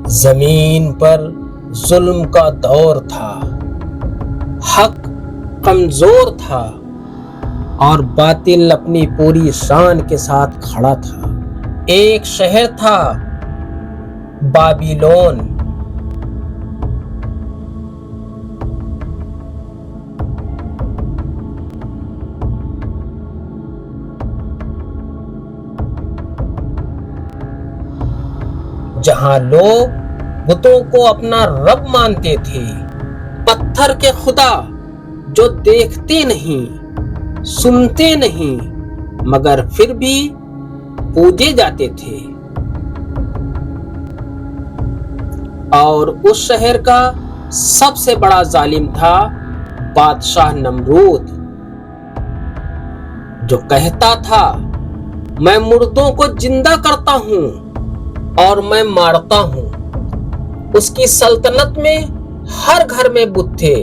زمین پر ظلم کا دور تھا، حق کمزور تھا اور باطل اپنی پوری شان کے ساتھ کھڑا تھا۔ ایک شہر تھا بابلون، جہاں لوگ بتوں کو اپنا رب مانتے تھے، پتھر کے خدا جو دیکھتے نہیں سنتے نہیں مگر پھر بھی پوجے جاتے تھے۔ اور اس شہر کا سب سے بڑا ظالم تھا بادشاہ نمرود، جو کہتا تھا میں مردوں کو زندہ کرتا ہوں اور میں مارتا ہوں۔ اس کی سلطنت میں ہر گھر میں بت تھے،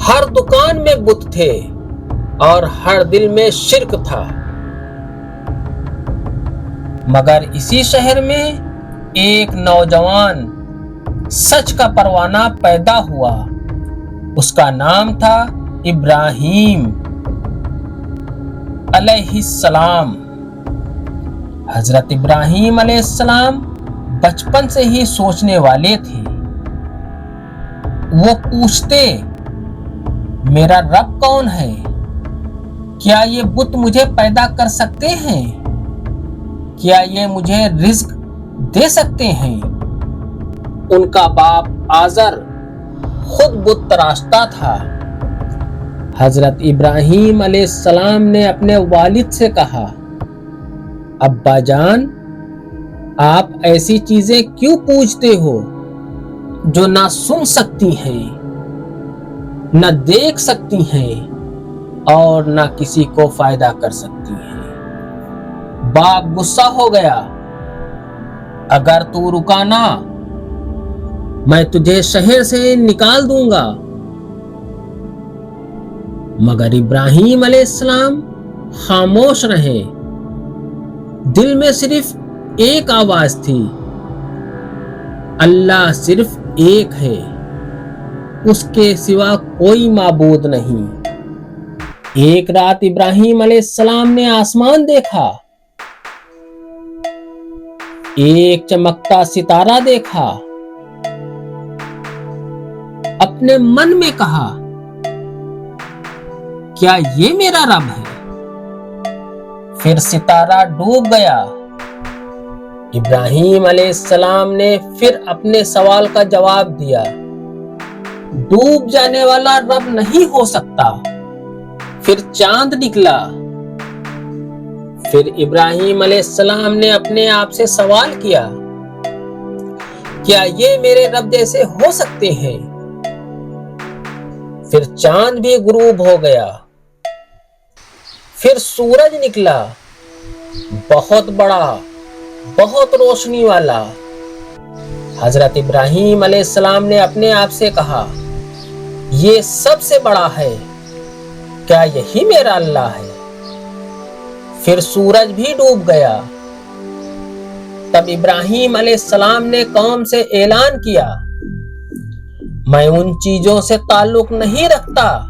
ہر دکان میں بت تھے اور ہر دل میں شرک تھا۔ مگر اسی شہر میں ایک نوجوان سچ کا پروانہ پیدا ہوا، اس کا نام تھا ابراہیم علیہ السلام۔ حضرت ابراہیم علیہ السلام بچپن سے ہی سوچنے والے تھے۔ وہ پوچھتے میرا رب کون ہے؟ کیا یہ بت مجھے پیدا کر سکتے ہیں؟ کیا یہ مجھے رزق دے سکتے ہیں؟ ان کا باپ آزر خود بت تراشتا تھا۔ حضرت ابراہیم علیہ السلام نے اپنے والد سے کہا ابا جان، آپ ایسی چیزیں کیوں پوچھتے ہو جو نہ سن سکتی ہیں، نہ دیکھ سکتی ہیں اور نہ کسی کو فائدہ کر سکتی ہیں؟ باپ غصہ ہو گیا، اگر تو رکا نہ میں تجھے شہر سے نکال دوں گا۔ مگر ابراہیم علیہ السلام خاموش رہے۔ دل میں صرف ایک آواز تھی، اللہ صرف ایک ہے، اس کے سوا کوئی معبود نہیں۔ ایک رات ابراہیم علیہ السلام نے آسمان دیکھا، ایک چمکتا ستارہ دیکھا۔ اپنے من میں کہا کیا یہ میرا رب ہے؟ پھر ستارہ ڈوب گیا۔ ابراہیم علیہ السلام نے پھر اپنے سوال کا جواب دیا، ڈوب جانے والا رب نہیں ہو سکتا۔ پھر چاند نکلا۔ پھر ابراہیم علیہ السلام نے اپنے آپ سے سوال کیا، کیا یہ میرے رب جیسے ہو سکتے ہیں؟ پھر چاند بھی غروب ہو گیا۔ پھر سورج نکلا، بہت بڑا، بہت روشنی والا۔ حضرت ابراہیم علیہ السلام نے اپنے آپ سے کہا یہ سب سے بڑا ہے، کیا یہی میرا اللہ ہے؟ پھر سورج بھی ڈوب گیا۔ تب ابراہیم علیہ السلام نے قوم سے اعلان کیا میں ان چیزوں سے تعلق نہیں رکھتا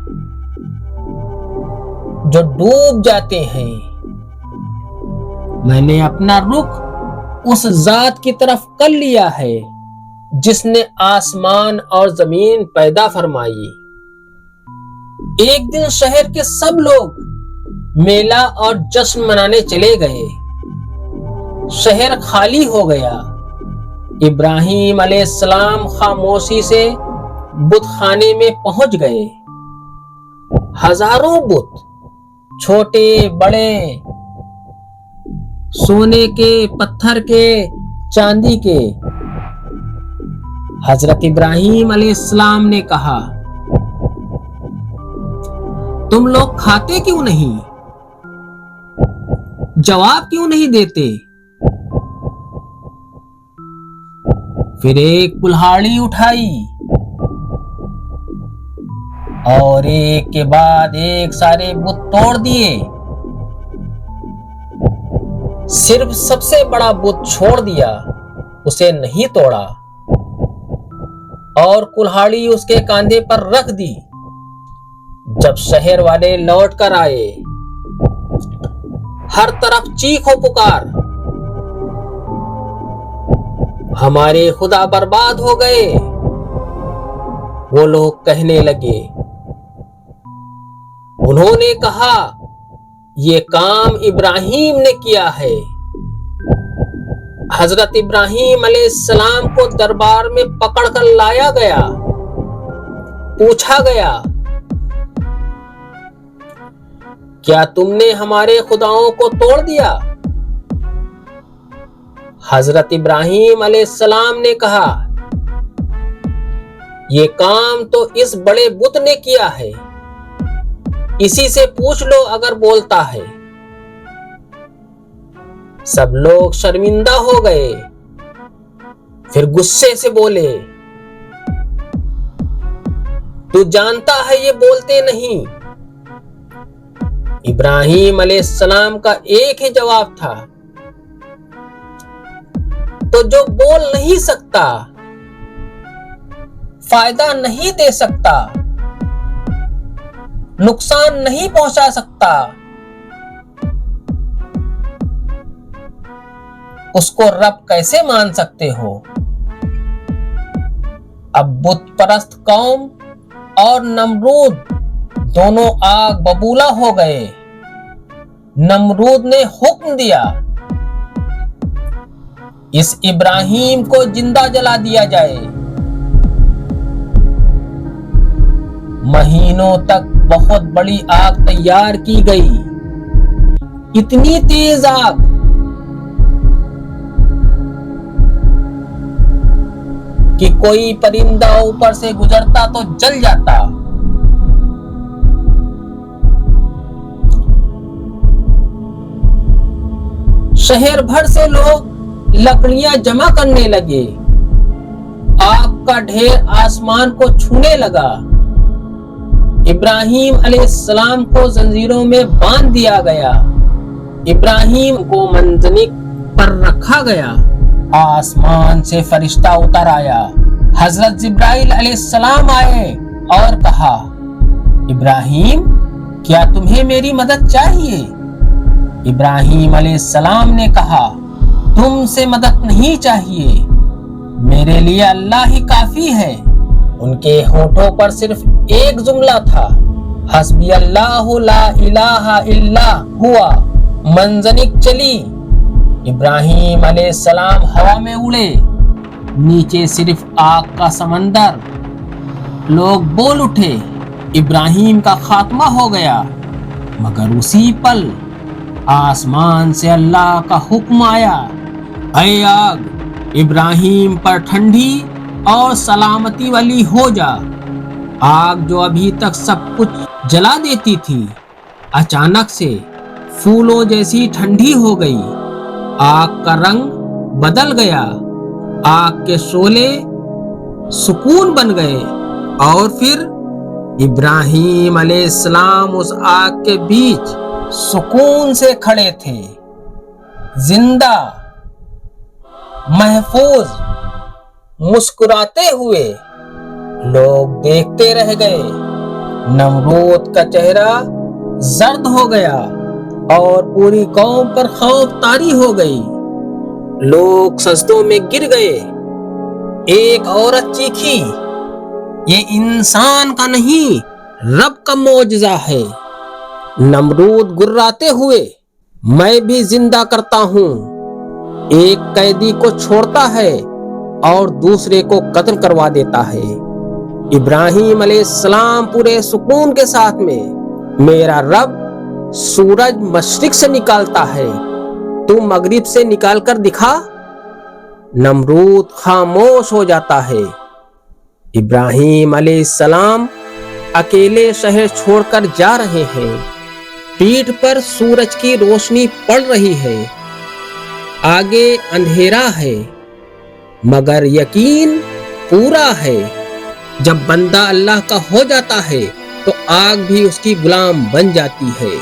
جو ڈوب جاتے ہیں، میں نے اپنا رخ اس ذات کی طرف کر لیا ہے جس نے آسمان اور زمین پیدا فرمائی۔ ایک دن شہر کے سب لوگ میلہ اور جشن منانے چلے گئے۔ شہر خالی ہو گیا۔ ابراہیم علیہ السلام خاموشی سے بت خانے میں پہنچ گئے۔ ہزاروں بت، چھوٹے بڑے، سونے کے، پتھر کے، چاندی کے۔ حضرت ابراہیم علیہ السلام نے کہا تم لوگ کھاتے کیوں نہیں؟ جواب کیوں نہیں دیتے؟ پھر ایک کلہاڑی اٹھائی اور ایک کے بعد ایک سارے بت توڑ دیے، صرف سب سے بڑا بت چھوڑ دیا اسے نہیں توڑا اور کلہاڑی اس کے کاندھے پر رکھ دی۔ جب شہر والے لوٹ کر آئے، ہر طرف چیخ و پکار، ہمارے خدا برباد ہو گئے۔ وہ لوگ کہنے لگے، انہوں نے کہا یہ کام ابراہیم نے کیا ہے۔ حضرت ابراہیم علیہ السلام کو دربار میں پکڑ کر لایا گیا، پوچھا گیا، کیا تم نے ہمارے خداؤں کو توڑ دیا؟ حضرت ابراہیم علیہ السلام نے کہا، یہ کام تو اس بڑے بت نے کیا ہے، اسی سے پوچھ لو اگر بولتا ہے۔ سب لوگ شرمندہ ہو گئے، پھر غصے سے بولے، تو جانتا ہے یہ بولتے نہیں۔ ابراہیم علیہ السلام کا ایک ہی جواب تھا، تو جو بول نہیں سکتا، فائدہ نہیں دے سکتا، نقصان نہیں پہنچا سکتا، اس کو رب کیسے مان سکتے ہو؟ اب بت پرست قوم اور نمرود دونوں آگ ببولا ہو گئے۔ نمرود نے حکم دیا، اس ابراہیم کو زندہ جلا دیا جائے۔ مہینوں تک بہت بڑی آگ تیار کی گئی، اتنی تیز آگ کہ کوئی پرندہ اوپر سے گزرتا تو جل جاتا۔ شہر بھر سے لوگ لکڑیاں جمع کرنے لگے، آگ کا ڈھیر آسمان کو چھونے لگا۔ ابراہیم علیہ السلام کو زنجیروں میں باندھ دیا گیا، ابراہیم کو منجنیق پر رکھا گیا۔ آسمان سے فرشتہ اتر آیا، حضرت جبرائیل علیہ السلام آئے اور کہا، ابراہیم کیا تمہیں میری مدد چاہیے؟ ابراہیم علیہ السلام نے کہا، تم سے مدد نہیں چاہیے، میرے لیے اللہ ہی کافی ہے۔ ان کے ہونٹوں پر صرف ایک جملہ تھا، حسبی اللہ لا الہ الا ہوا۔ منجنیق چلی، ابراہیم علیہ السلام ہوا میں اڑے، نیچے صرف آگ کا سمندر۔ لوگ بول اٹھے، ابراہیم کا خاتمہ ہو گیا، مگر اسی پل آسمان سے اللہ کا حکم آیا، اے آگ ابراہیم پر ٹھنڈی اور سلامتی والی ہو جا۔ آگ جو ابھی تک سب کچھ جلا دیتی تھی، اچانک سے پھولوں جیسی ٹھنڈی ہو گئی۔ آگ کا رنگ بدل گیا، آگ کے شعلے سکون بن گئے، اور پھر ابراہیم علیہ السلام اس آگ کے بیچ سکون سے کھڑے تھے، زندہ، محفوظ، مسکراتے ہوئے۔ لوگ دیکھتے رہ گئے، نمرود کا چہرہ زرد ہو گیا اور پوری قوم پر خوف طاری ہو گئی۔ لوگ سجدوں میں گر گئے۔ ایک عورت چیخی، یہ انسان کا نہیں، رب کا معجزہ ہے۔ نمرود گراتے ہوئے، میں بھی زندہ کرتا ہوں۔ ایک قیدی کو چھوڑتا ہے اور دوسرے کو قتل کروا دیتا ہے۔ ابراہیم علیہ السلام پورے سکون کے ساتھ میں، میرا رب سورج مشرق سے نکالتا ہے، تو مغرب سے نکال کر دکھا۔ نمرود خاموش ہو جاتا ہے۔ ابراہیم علیہ السلام اکیلے شہر چھوڑ کر جا رہے ہیں، پیٹھ پر سورج کی روشنی پڑ رہی ہے، آگے اندھیرا ہے، مگر یقین پورا ہے۔ جب بندہ اللہ کا ہو جاتا ہے تو آگ بھی اس کی غلام بن جاتی ہے۔